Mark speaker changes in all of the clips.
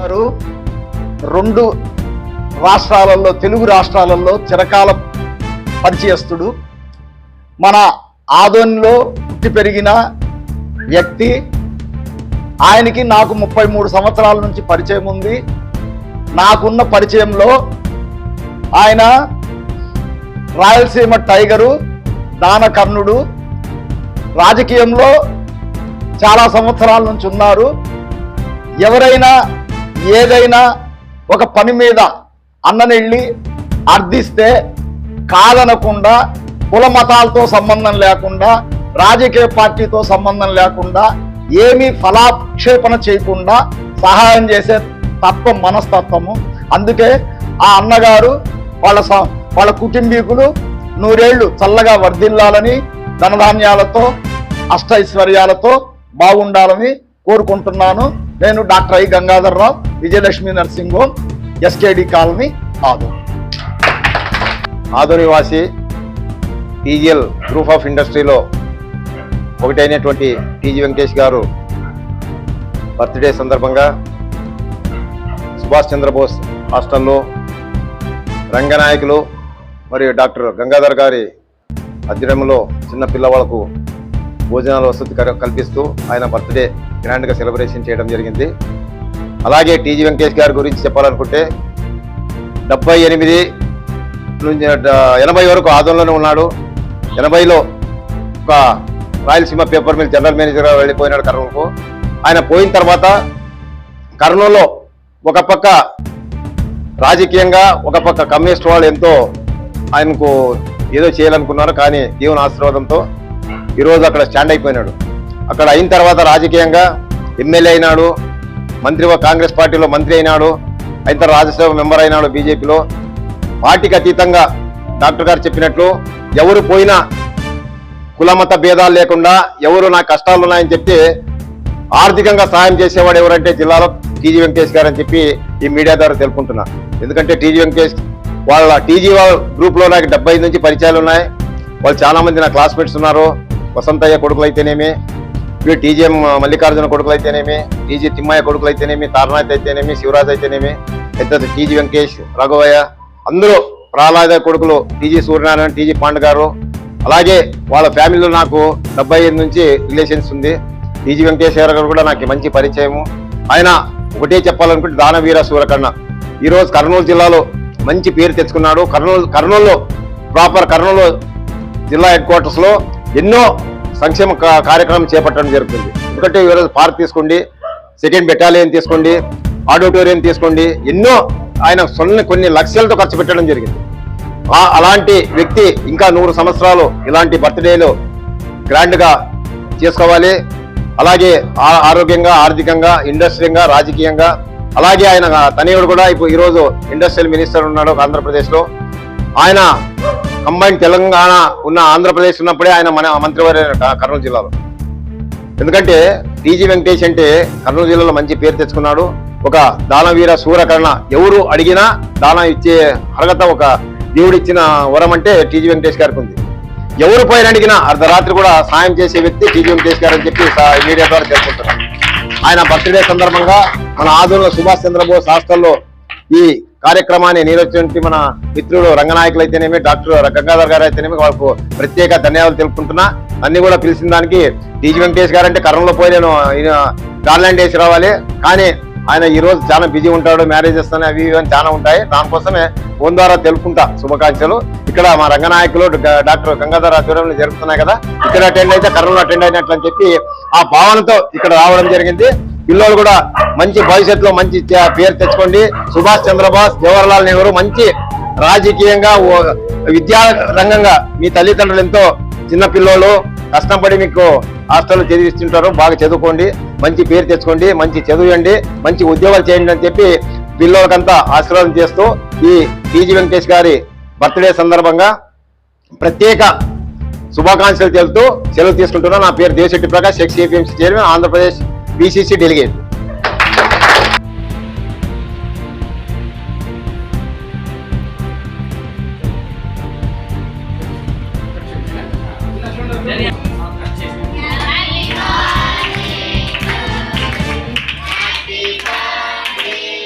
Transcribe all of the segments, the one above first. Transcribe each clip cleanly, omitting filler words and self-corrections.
Speaker 1: గారు 2 రాష్ట్రాలలో, తెలుగు రాష్ట్రాలలో చిరకాల పరిచయస్తుడు. మన ఆదోనిలో పుట్టి పెరిగిన వ్యక్తి. ఆయనకి నాకు 33 సంవత్సరాల నుంచి పరిచయం ఉంది. నాకున్న పరిచయంలో ఆయన రాయలసీమ టైగరు, దానకర్ణుడు, రాజకీయంలో చాలా సంవత్సరాల నుంచి ఉన్నారు. ఎవరైనా ఏదైనా ఒక పని మీద అన్ననెళ్ళి అర్థిస్తే కాదనకుండా, కుల మతాలతో సంబంధం లేకుండా, రాజకీయ పార్టీతో సంబంధం లేకుండా, ఏమీ ఫలాక్షేపణ చేయకుండా సహాయం చేసే తత్వం, మనస్తత్వము. అందుకే ఆ అన్నగారు వాళ్ళ కుటుంబీకులు 100 ఏళ్ళు చల్లగా వర్ధిల్లాలని, ధనధాన్యాలతో, అష్టైశ్వర్యాలతో బాగుండాలని కోరుకుంటున్నాను. నేను doctor I Gangadhar Rao, Vijayalakshmi nursing home, SKD colony, Adoni.
Speaker 2: Adoni వాసి, టీజీఎల్ గ్రూప్ ఆఫ్ ఇండస్ట్రీలో ఒకటైనటువంటి టీజీ వెంకటేష్ గారు బర్త్డే సందర్భంగా సుభాష్ చంద్రబోస్ హాస్టల్లో రంగనాయకులు మరియు డాక్టర్ గంగాధర్ గారి ఆధ్వర్యంలో చిన్న పిల్లవాళ్లకు భోజనాల వసతి కల్పిస్తూ ఆయన బర్త్డే గ్రాండ్గా సెలబ్రేషన్ చేయడం జరిగింది. అలాగే టీజీ వెంకటేష్ గారి గురించి చెప్పాలనుకుంటే 78 నుంచి 80 వరకు ఆదోనిలోనే ఉన్నాడు. 80లో ఒక రాయలసీమ పేపర్ మిల్ జనరల్ మేనేజర్గా వెళ్ళిపోయినాడు కర్నూలుకు. ఆయన పోయిన తర్వాత కర్నూలులో ఒక పక్క రాజకీయంగా, ఒక పక్క కమ్యూనిస్ట్ వాళ్ళు ఎంతో ఆయనకు ఏదో చేయాలనుకున్నారు. కానీ దేవుని ఆశీర్వాదంతో ఈరోజు అక్కడ స్టాండ్ అయిపోయినాడు. అక్కడ అయిన తర్వాత రాజకీయంగా ఎమ్మెల్యే అయినాడు, మంత్రి, కాంగ్రెస్ పార్టీలో మంత్రి అయినాడు, అయిన తర్వాత రాజ్యసభ మెంబర్ అయినాడు బీజేపీలో. పార్టీకి అతీతంగా డాక్టర్ గారు చెప్పినట్లు ఎవరు పోయినా కులమత భేదాలు లేకుండా, ఎవరు నా కష్టాలు ఉన్నాయని చెప్తే ఆర్థికంగా సహాయం చేసేవాడు ఎవరంటే జిల్లాలో టీజీ వెంకటేష్ గారు అని చెప్పి ఈ మీడియా ద్వారా తెలుపుకుంటున్నా. ఎందుకంటే టీజీ వెంకటేష్ వాళ్ళ టీజీ గ్రూప్లో నాకు 75 నుంచి పరిచయాలు ఉన్నాయి. వాళ్ళు చాలా మంది నా క్లాస్మేట్స్ ఉన్నారు. వసంతయ్య కొడుకులు అయితేనేమి, వీళ్ళు టీజీఎం మల్లికార్జున కొడుకులు అయితేనేమి, టీజీ తిమ్మయ్య కొడుకులు అయితేనేమి, తారనాథ్ అయితేనేమి, శివరాజ్ అయితేనేమి, అయితే టీజీ వెంకటేష్, రఘువయ్య, అందరూ ప్రహ్లాద కొడుకులు, టీజీ సూర్యనారాయణ, టీజీ పాండ్ గారు. అలాగే వాళ్ళ ఫ్యామిలీలో నాకు 75 నుంచి రిలేషన్స్ ఉంది. టీజీ వెంకటేష్ గారు కూడా నాకు మంచి పరిచయము. ఆయన ఒకటే చెప్పాలనుకుంటే దానవీర సూరకర్ణ. ఈరోజు కర్నూలు జిల్లాలో మంచి పేరు తెచ్చుకున్నాడు. కర్నూలులో ప్రాపర్ కర్నూలు జిల్లా హెడ్ క్వార్టర్స్లో ఎన్నో సంక్షేమ కార్యక్రమం చేపట్టడం జరుగుతుంది. ఎందుకంటే ఈరోజు పార్క్ తీసుకోండి, 2nd బెటాలియన్ తీసుకోండి, ఆడిటోరియం తీసుకోండి, ఎన్నో ఆయన కొన్ని లక్షలతో ఖర్చు పెట్టడం జరిగింది. అలాంటి వ్యక్తి ఇంకా 100 సంవత్సరాలు ఇలాంటి బర్త్డేలు గ్రాండ్గా చేసుకోవాలి. అలాగే ఆరోగ్యంగా, ఆర్థికంగా, ఇండస్ట్రీయంగా, రాజకీయంగా. అలాగే ఆయన తనయుడు కూడా ఇప్పుడు ఈరోజు ఇండస్ట్రియల్ మినిస్టర్ ఉన్నాడు ఆంధ్రప్రదేశ్లో. ఆయన కంబైన్ తెలంగాణ ఉన్న ఆంధ్రప్రదేశ్ ఉన్నప్పుడే ఆయన మంత్రివర్య కర్నూలు జిల్లాలో. ఎందుకంటే టీజీ వెంకటేష్ అంటే కర్నూలు జిల్లాలో మంచి పేరు తెచ్చుకున్నాడు. ఒక దానవీర సూరకర్ణ. ఎవరు అడిగినా దానం ఇచ్చే అర్హత ఒక దేవుడిచ్చిన వరం అంటే టీజీ వెంకటేష్ గారికి ఉంది. ఎవరు పోయిన అడిగినా అర్ధరాత్రి కూడా సాయం చేసే వ్యక్తి టీజీ వెంకటేష్ గారు అని చెప్పి మీడియా ద్వారా తెలుసుకుంటున్నాం. ఆయన బర్త్డే సందర్భంగా మన ఆదోనిలో సుభాష్ చంద్రబోస్ హాస్టల్లో ఈ కార్యక్రమాన్ని నిర్వహించి మన మిత్రుడు రంగనాయకులు అయితేనేమి, డాక్టర్ గంగాధర్ గారు అయితేనేమి వాళ్ళకు ప్రత్యేక ధన్యవాదాలు తెలుపుకుంటున్నా. అన్ని కూడా పిలిచిన దానికి టీజీ వెంకటేష్ గారు అంటే కర్నూలులో పోయి నేను గార్లాండ్ వేసి రావాలి. కానీ ఆయన ఈ రోజు చాలా బిజీ ఉంటాడు, మ్యారేజెస్ అని అవి ఇవి చాలా ఉంటాయి. దానికోసమే ఫోన్ ద్వారా తెలుపుకుంటా శుభాకాంక్షలు. ఇక్కడ మా రంగనాయకులు డాక్టర్ గంగాధర్ ఆధ్వర్యంలో జరుగుతున్నాయి కదా, ఇక్కడ అటెండ్ అయితే కర్నూలు అటెండ్ అయినట్లు అని చెప్పి ఆ భావనతో ఇక్కడ రావడం జరిగింది. పిల్లలు కూడా మంచి భవిష్యత్తులో మంచి పేరు తెచ్చుకోండి. సుభాష్ చంద్రబోస్, జవహర్లాల్ నెహ్రూ మంచి రాజకీయంగా, విద్యా రంగంగా మీ తల్లిదండ్రులు ఎంతో చిన్న పిల్లలు కష్టపడి మీకు హాస్టల్లో చదివిస్తుంటారు. బాగా చదువుకోండి, మంచి పేరు తెచ్చుకోండి, మంచి చదువుయండి, మంచి ఉద్యోగాలు చేయండి అని చెప్పి పిల్లలకంతా ఆశీర్వాదం చేస్తూ ఈ టీజీ వెంకటేష్ గారి బర్త్డే సందర్భంగా ప్రత్యేక శుభాకాంక్షలు తెలుపుతూ సెలవు తీసుకుంటున్నా. నా పేరు Desetti Prakash, X-APMC chairman, Andhra Pradesh PCC delegate.
Speaker 3: Happy birthday.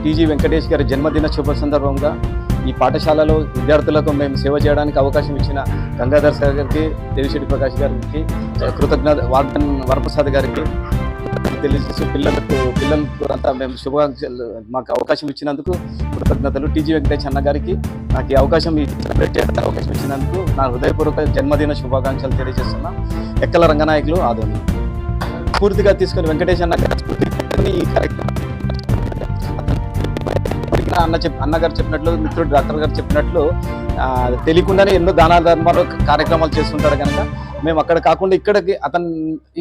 Speaker 3: TG Venkatesh గారి జన్మదిన శుభ సందర్భంగా ఈ పాఠశాలలో విద్యార్థులకు మేము సేవ చేయడానికి అవకాశం ఇచ్చిన గంగాధర్ సార్ గారికి, దేవిశెట్టి ప్రకాష్ గారికి, కృతజ్ఞత వార్డెన్ వరప్రసాద్ గారికి తెలియజేస్తూ పిల్లలకు అంతా మేము శుభాకాంక్షలు, మాకు అవకాశం ఇచ్చినందుకు కృతజ్ఞతలు. టీజీ వెంకటేష్ అన్న గారికి నాకు ఈ అవకాశం సెలబ్రేట్ చేయడానికి అవకాశం ఇచ్చినందుకు నా హృదయపూర్వక జన్మదిన శుభాకాంక్షలు తెలియజేస్తున్నా. ఎక్కల రంగనాయకులు ఆదోని పూర్తిగా తీసుకొని వెంకటేష్ అన్న గారి ఈ కార్యక్రమం అన్నగారు చెప్పినట్లు, మిత్రుడు డాక్టర్ గారు చెప్పినట్లు తెలియకుండానే ఎన్నో దాన ధర్మాలు కార్యక్రమాలు చేస్తుంటాడు కనుక మేము అక్కడ కాకుండా ఇక్కడికి అతను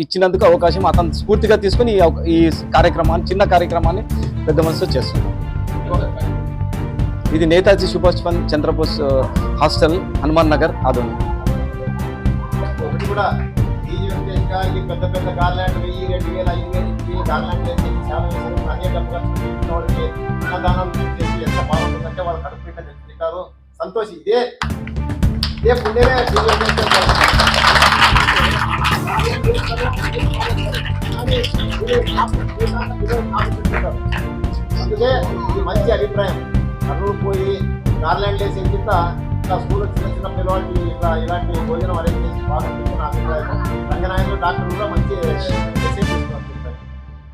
Speaker 3: ఇచ్చినందుకు అవకాశం అతను స్ఫూర్తిగా తీసుకుని ఈ కార్యక్రమాన్ని, చిన్న కార్యక్రమాన్ని పెద్ద మనసుతో చేస్తున్నాం. ఇది నేతాజీ సుభాష్ చంద్రబోస్ హాస్టల్, హనుమాన్ నగర్, ఆదోని.
Speaker 2: పెద్ద పెద్ద గార్లాండ్ 1000, 2000, 5000 ఇచ్చి గార్లాండ్ వేసి చాలా అదే డబ్బుగా వాళ్ళకి అన్నదానం చేసి ఎంత బాగుంటుందంటే వాళ్ళు కడుపు నిండా తింటారు. సంతోషి ఇదే పుణ్యమే. అందుకే ఇది మంచి అభిప్రాయం. కర్నూలు పోయి గార్లాండ్ వేసి ఎంత ఇంకా స్కూల్లో చిన్న పిల్లవాళ్ళకి ఇలాంటి భోజనం అరేంజ్ చేసి బాగా నా అభిప్రాయం. రంగనాయకులు డాక్టర్ కూడా మంచి మెసేజ్ ఇస్తున్నారు.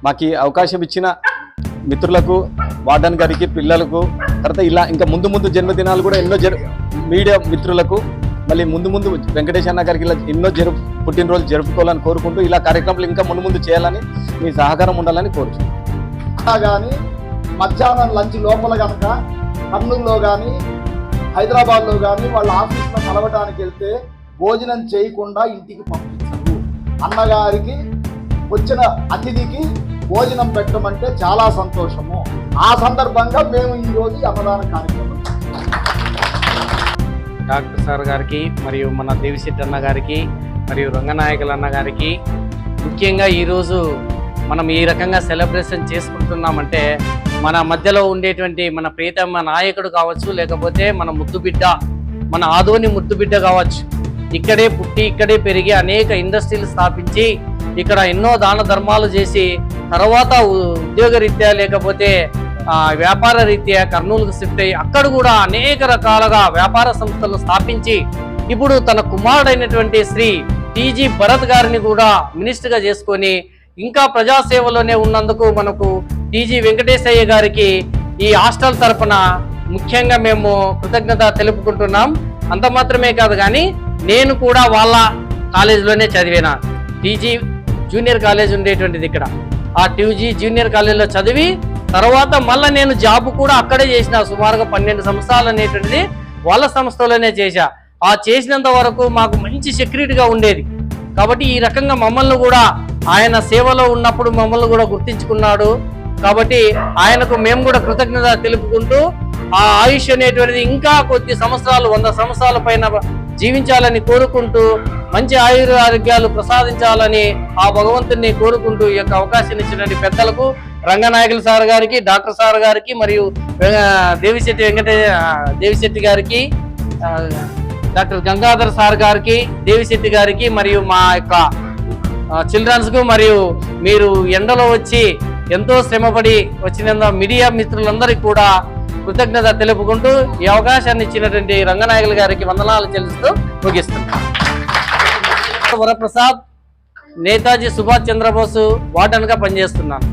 Speaker 3: మాకు ఈ అవకాశం ఇచ్చిన మిత్రులకు, వార్డన్ గారికి, పిల్లలకు, తర్వాత ఇలా ఇంకా ముందు జన్మదినాలు కూడా ఎన్నో మీడియా మిత్రులకు, మళ్ళీ ముందు వెంకటేష్ అన్న గారికి ఇలా ఎన్నో పుట్టినరోజు జరుపుకోవాలని కోరుకుంటూ ఇలా కార్యక్రమాలు ఇంకా ముందు చేయాలని మీ సహకారం ఉండాలని కోరుచున్నాను.
Speaker 1: కానీ మధ్యాహ్నం లంచ్ లోపల కనుక కర్నూలులో కానీ హైదరాబాద్లో కానీ వాళ్ళ ఆఫీస్లో కలవడానికి వెళ్తే భోజనం చేయకుండా ఇంటికి పంపించరు. అన్నగారికి వచ్చిన అతిథికి భోజనం పెట్టమంటే చాలా సంతోషము. ఆ సందర్భంగా మేము ఈరోజు అన్నదాన కార్యక్రమం
Speaker 4: డాక్టర్ సార్ గారికి మరియు మన దేవిశెట్టి అన్న గారికి మరియు రంగనాయకుల అన్న గారికి ముఖ్యంగా ఈరోజు మనం ఈ రకంగా సెలబ్రేషన్ చేసుకుంటున్నామంటే మన మధ్యలో ఉండేటువంటి మన ప్రియతమ నాయకుడు కావచ్చు, లేకపోతే మన ముద్దుబిడ్డ, మన ఆదోని ముద్దుబిడ్డ కావచ్చు, ఇక్కడే పుట్టి ఇక్కడే పెరిగి అనేక ఇండస్ట్రీలు స్థాపించి ఇక్కడ ఎన్నో దాన ధర్మాలు చేసి తర్వాత ఉద్యోగరీత్యా లేకపోతే వ్యాపార రీత్యా కర్నూలుకు షిఫ్ట్ అయ్యి అక్కడ కూడా అనేక రకాలుగా వ్యాపార సంస్థలు స్థాపించి ఇప్పుడు తన కుమారుడైనటువంటి శ్రీ టీజీ భరత్ గారిని కూడా మినిస్టర్గా చేసుకొని ఇంకా ప్రజాసేవలోనే ఉన్నందుకు మనకు టీజీ వెంకటేశయ్య గారికి ఈ హాస్టల్ తరపున ముఖ్యంగా మేము కృతజ్ఞత తెలుపుకుంటున్నాం. అంత మాత్రమే కాదు కానీ నేను కూడా వాళ్ళ కాలేజీలోనే చదివిన, టీజీ జూనియర్ కాలేజ్ ఉండేటువంటిది ఇక్కడ. ఆ టీజీ జూనియర్ కాలేజీలో చదివి తర్వాత మళ్ళీ నేను జాబ్ కూడా అక్కడే చేసిన, సుమారుగా 12 సంవత్సరాలు అనేటువంటిది వాళ్ళ సంస్థలోనే చేశా. ఆ చేసినంత వరకు మాకు మంచి సెక్యూరిటీగా ఉండేది. కాబట్టి ఈ రకంగా మమ్మల్ని కూడా ఆయన సేవలో ఉన్నప్పుడు మమ్మల్ని కూడా గుర్తించుకున్నాడు. కాబట్టి ఆయనకు మేము కూడా కృతజ్ఞత తెలుపుకుంటూ ఆ ఆయుష్ అనేటువంటిది ఇంకా కొద్ది సంవత్సరాలు 100 సంవత్సరాల పైన జీవించాలని కోరుకుంటూ మంచి ఆరోగ్యాలు ప్రసాదించాలని ఆ భగవంతుని కోరుకుంటూ ఈ యొక్క అవకాశాన్ని ఇచ్చినటువంటి పెద్దలకు, రంగనాయకులు సార్ గారికి, డాక్టర్ సార్ గారికి మరియు దేవిశెట్టి గారికి డాక్టర్ గంగాధర్ సార్ గారికి, దేవిశెట్టి గారికి మరియు మా యొక్క చిల్డ్రన్స్కు మరియు మీరు ఎండలో వచ్చి ఎంతో శ్రమపడి వచ్చిన మీడియా మిత్రులందరికీ కూడా కృతజ్ఞత తెలుపుకుంటూ ఈ అవకాశాన్ని ఇచ్చినటువంటి రంగనాయకులు గారికి వందనాలు చెల్లిస్తూ ముగిస్తున్నాం. వరప్రసాద్, నేతాజీ సుభాష్ చంద్రబోస్ వార్డన్గా పనిచేస్తున్నాను.